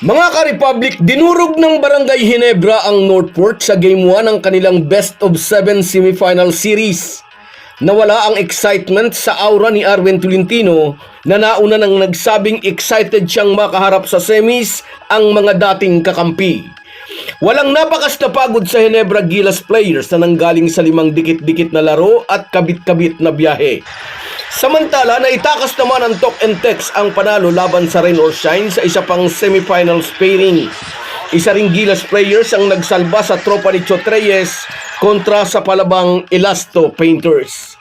Mga ka-Republic, dinurog ng Barangay Ginebra ang Northport sa Game 1 ng kanilang Best of 7 semifinal series. Nawala ang excitement sa aura ni Arvin Tolentino na nauna nang nagsabing excited siyang makaharap sa semis ang mga dating kakampi. Walang napakas na pagod sa Ginebra Gilas players na nanggaling sa 5 dikit-dikit na laro at kabit-kabit na biyahe. Samantala, naitakas naman ang Talk and Text ang panalo laban sa Rain or Shine sa isa pang semifinals pairing. Isa ring Gilas players ang nagsalba sa tropa ni Chot Reyes kontra sa palabang Elasto Painters.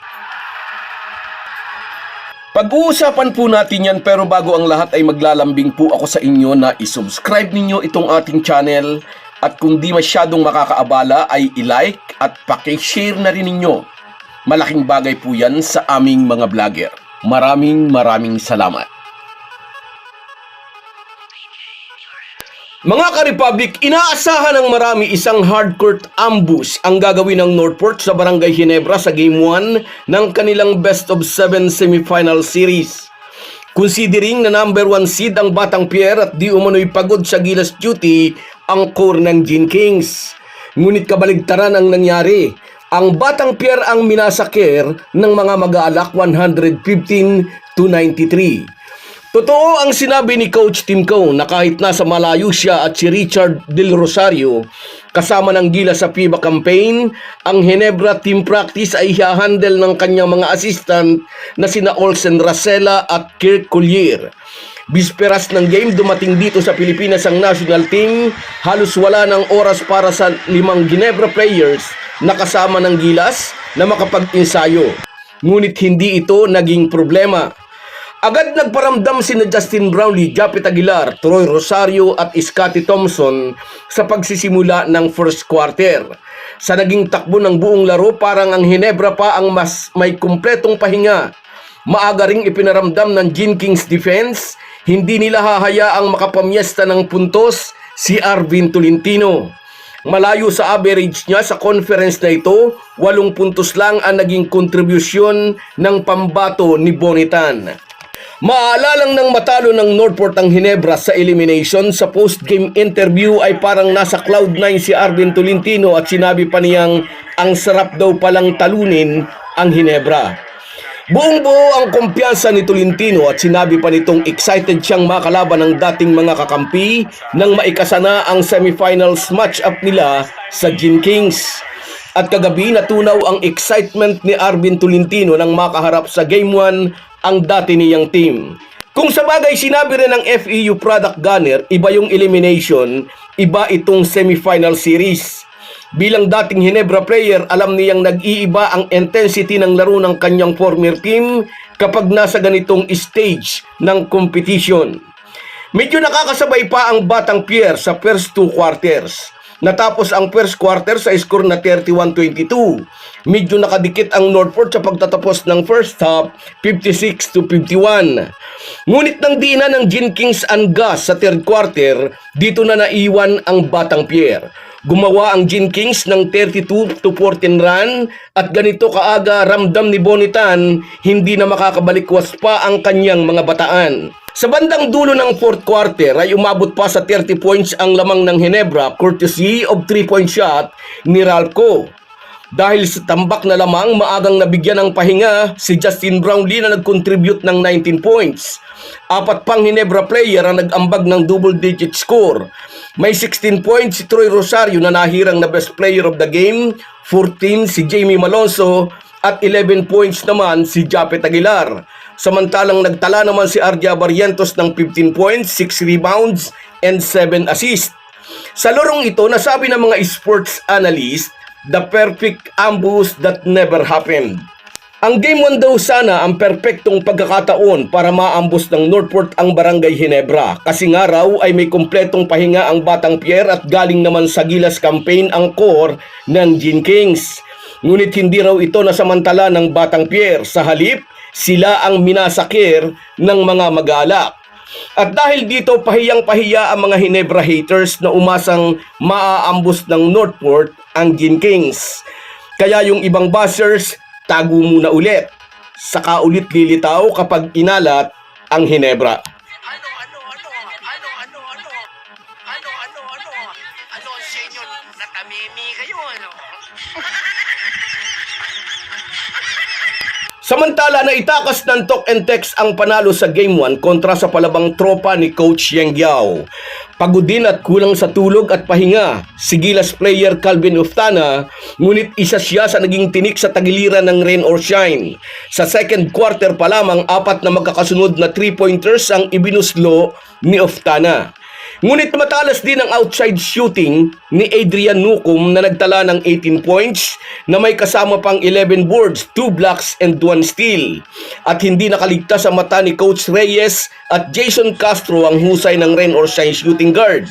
Pag-uusapan po natin yan, pero bago ang lahat ay maglalambing po ako sa inyo na isubscribe ninyo itong ating channel at kung di masyadong makakaabala ay i-like at paki-share na rin ninyo. Malaking bagay po yan sa aming mga vlogger. Maraming salamat. Mga ka-Republic, inaasahan ng marami isang hardcourt ambush ang gagawin ng Northport sa Barangay Ginebra sa Game 1 ng kanilang Best of 7 semifinal series. Considering na number 1 seed ang Batang Pierre at di umano'y pagod sa Gilas duty ang core ng Gin Kings. Ngunit kabaligtaran ang nangyari. Ang Batang Pierre ang minasakir ng mga mag-aalak 115-93. Totoo ang sinabi ni Coach Timco na kahit nasa malayo siya at si Richard Del Rosario kasama ng Gilas sa FIBA campaign, ang Ginebra team practice ay i-handle ng kanyang mga assistant na sina Olsen Racela at Kirk Collier. Bisperas ng game, dumating dito sa Pilipinas ang national team. Halos wala ng oras para sa 5 Ginebra players na kasama ng Gilas na makapag-ensayo. Ngunit hindi ito naging problema. Agad nagparamdam sina Justin Brownlee, Japet Aguilar, Troy Rosario at Scottie Thompson sa pagsisimula ng first quarter. Sa naging takbo ng buong laro, parang ang Ginebra pa ang mas may kumpletong pahinga. Maaga ring ipinaramdam ng Gin Kings defense, hindi nila hahayaang makapamyesta ng puntos si Arvin Tolentino. Malayo sa average niya sa conference na ito, 8 puntos lang ang naging kontribusyon ng pambato ni Bonitan. Maalalang ng matalo ng Northport ang Ginebra sa elimination, sa post-game interview ay parang nasa cloud9 si Arvin Tolentino at sinabi pa niyang ang sarap daw palang talunin ang Ginebra. Buong-buo ang kumpiyansa ni Tolentino at sinabi pa nitong excited siyang makalaban ng dating mga kakampi nang maikasana ang semifinals match-up nila sa Gin Kings. At kagabi natunaw ang excitement ni Arvin Tolentino nang makaharap sa Game 1 ang dati niyang team. Kung sa bagay sinabi rin ng FEU product gunner, iba yung elimination, iba itong semifinal series. Bilang dating Ginebra player, alam niyang nag-iiba ang intensity ng laro ng kanyang former team kapag nasa ganitong stage ng competition. Medyo nakakasabay pa ang Batang Pierre sa first 2 quarters. Natapos ang first quarter sa score na 31-22. Medyo nakadikit ang Northport sa pagtatapos ng first half, 56-51. Ngunit nang di na ng Gin Kings ang gas sa third quarter, dito na naiwan ang Batang Pierre. Gumawa ang Gin Kings ng 32-14 run at ganito kaaga ramdam ni Bonitan, hindi na makakabalikwas pa ang kanyang mga bataan. Sa bandang dulo ng fourth quarter ay umabot pa sa 30 points ang lamang ng Ginebra courtesy of 3-point shot ni Ralco. Dahil sa tambak na lamang, maagang nabigyan ng pahinga si Justin Brownlee na nag-contribute ng 19 points. 4 pang Ginebra player ang nag-ambag ng double-digit score. May 16 points si Troy Rosario na nahirang na best player of the game, 14 si Jamie Malonzo at 11 points naman si Japet Aguilar. Samantalang nagtala naman si Ardia Barrientos ng 15 points, 6 rebounds and 7 assists. Sa larong ito, nasabi ng mga sports analyst, the perfect ambush that never happened. Ang Game 1 daw sana ang perpektong pagkakataon para maambus ng Northport ang Barangay Ginebra kasi nga raw ay may kumpletong pahinga ang Batang Pierre at galing naman sa Gilas campaign ang core ng Gin Kings. Ngunit hindi raw ito nasamantala ng Batang Pierre, sa halip sila ang minasakir ng mga mag-aalak. At dahil dito pahiyang-pahiya ang mga Ginebra haters na umasang maaambus ng Northport ang Gin Kings. Kaya yung ibang bashers, tago muna ulit. Saka ulit lilitaw kapag inalat ang Ginebra. Samantala na itakas ng Talk and Text ang panalo sa Game 1 kontra sa palabang tropa ni Coach Yang Yao. Pagod din at kulang sa tulog at pahinga si Gilas player Calvin Oftana, ngunit isa siya sa naging tinik sa tagiliran ng rain or shine. Sa second quarter pa lamang, 4 na magkakasunod na 3-pointers ang ibinuslo ni Oftana. Ngunit matalas din ang outside shooting ni Adrian Nukum na nagtala ng 18 points na may kasama pang 11 boards, 2 blocks and 1 steal. At hindi nakaligtas sa mata ni Coach Reyes at Jason Castro ang husay ng rain or shine shooting guard.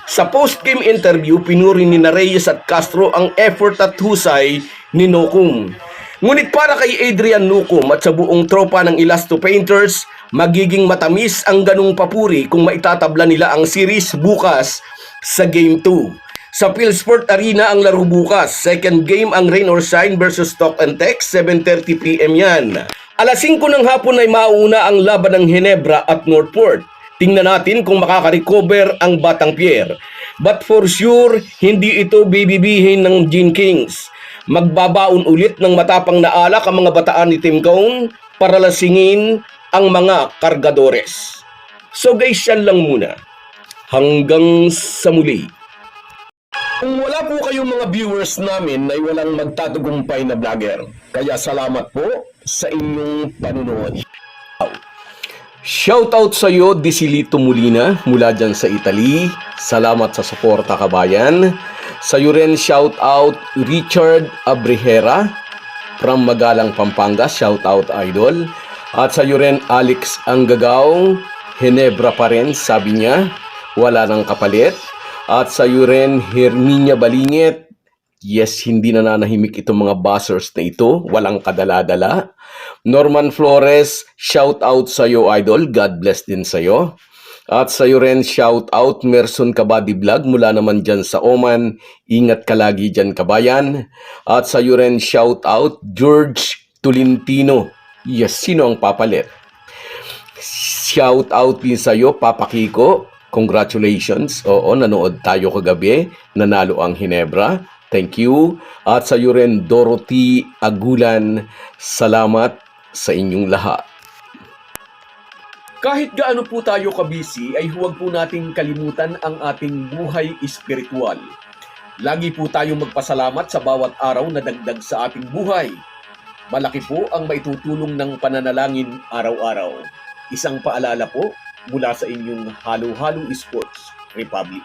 Sa post-game interview, pinuri ni Reyes at Castro ang effort at husay ni Nukum. Ngunit para kay Adrian Nukum at sa buong tropa ng Elasto Painters, magiging matamis ang ganung papuri kung maitatabla nila ang series bukas sa Game 2. Sa Philsport Arena ang laro bukas. Second game ang Rain or Shine versus Talk and Text, 7:30 PM yan. Alas 5 ng hapon ay mauna ang laban ng Ginebra at Northport. Tingnan natin kung makaka-recover ang Batang Pierre. But for sure, hindi ito bibibihin ng Gene Kings. Magbabaon ulit ng matapang na alak ang mga bataan ni Tim Cone para lasingin ang mga kargadores. So guys, yan lang muna. Hanggang sa muli. Kung wala po kayong mga viewers namin ay walang magtatagumpay na vlogger. Kaya salamat po sa inyong panunood. Shoutout sa iyo, Disilito Molina, mula dyan sa Italy. Salamat sa suporta, kabayan. Sa iyo rin, shoutout Richard Abrejera from Magalang, Pampanga. Shoutout, idol. At sa iyo rin, Alex Anggagaw, Ginebra pa rin, sabi niya. Wala nang kapalit. At sa iyo rin, Herminia Balingit. Yes, hindi na nanahimik itong mga buzzers na ito. Walang kadala-dala. Norman Flores, shout out sa iyo, idol. God bless din sa iyo. At sa iyo rin, shout out Merson Kabadi Vlog mula naman dyan sa Oman. Ingat ka lagi dyan, kabayan. At sa iyo rin, shout out George Tolentino. Yes, sino ang papalit? Shout out din sa iyo, Papa Kiko. Congratulations. Oo, nanood tayo kagabi. Nanalo ang Ginebra. Thank you. At sa iyo rin, Dorothy Agulan, salamat sa inyong lahat. Kahit gaano po tayo kabisi, ay huwag po nating kalimutan ang ating buhay espiritual. Lagi po tayong magpasalamat sa bawat araw na dagdag sa ating buhay. Malaki po ang maitutulong ng pananalangin araw-araw. Isang paalala po mula sa inyong Halo Halo Sports Republic.